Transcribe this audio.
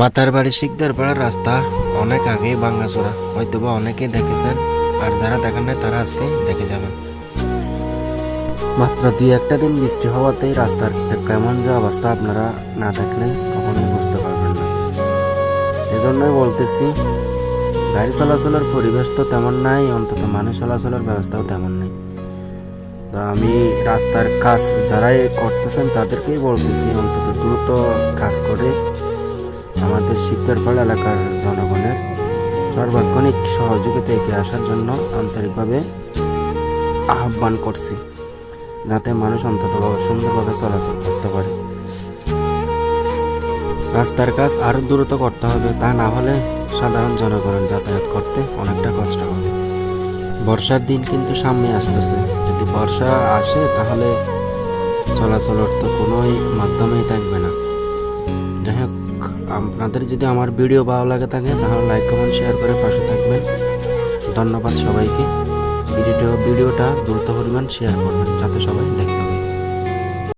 মাতার বাড়ি শিকদার পাড়ার রাস্তা অনেক আগেই ভাঙাচোরা, হয়তো বা অনেকেই দেখেছেন, আর যারা দেখেন না তারা আজকে দেখে যাবেন। মাত্র দুই একটা দিন বৃষ্টি হওয়াতেই রাস্তার কেমন যে অবস্থা আপনারা না দেখলে কখনোই বুঝতে পারবেন না। এজন্যই বলতেছি, গাড়ি চলাচলের পরিবেশ তো তেমন নাই, অন্তত মানুষ চলাচলের ব্যবস্থাও তেমন নেই। তো আমি রাস্তার কাজ যারাই করতেছেন তাদেরকেই বলতেছি, অন্তত দ্রুত কাজ করে আমাদের শিকদারপাড় এলাকার জনগণের সার্বক্ষণিক সহযোগিতা এগিয়ে আসার জন্য আন্তরিকভাবে আহ্বান করছি, যাতে মানুষ অন্ততভাবে সুন্দরভাবে চলাচল করতে পারে। রাস্তার কাজ আরও দ্রুত করতে হবে, তা না হলে সাধারণ জনগণের যাতায়াত করতে অনেকটা কষ্ট হবে। বর্ষার দিন কিন্তু সামনে আসতেছে, যদি বর্ষা আসে তাহলে চলাচলের তো কোনোই মাধ্যমেই থাকবে না। যাই হোক, আপনাদের যদি আমার ভিডিও ভালো লাগে থাকে তাহলে লাইক কমেন্ট শেয়ার করে পাশে থাকবেন। ধন্যবাদ সবাইকে। ভিডিওটা দ্রুত পরিমাণ শেয়ার করবেন যাতে সবাই দেখতে পারে।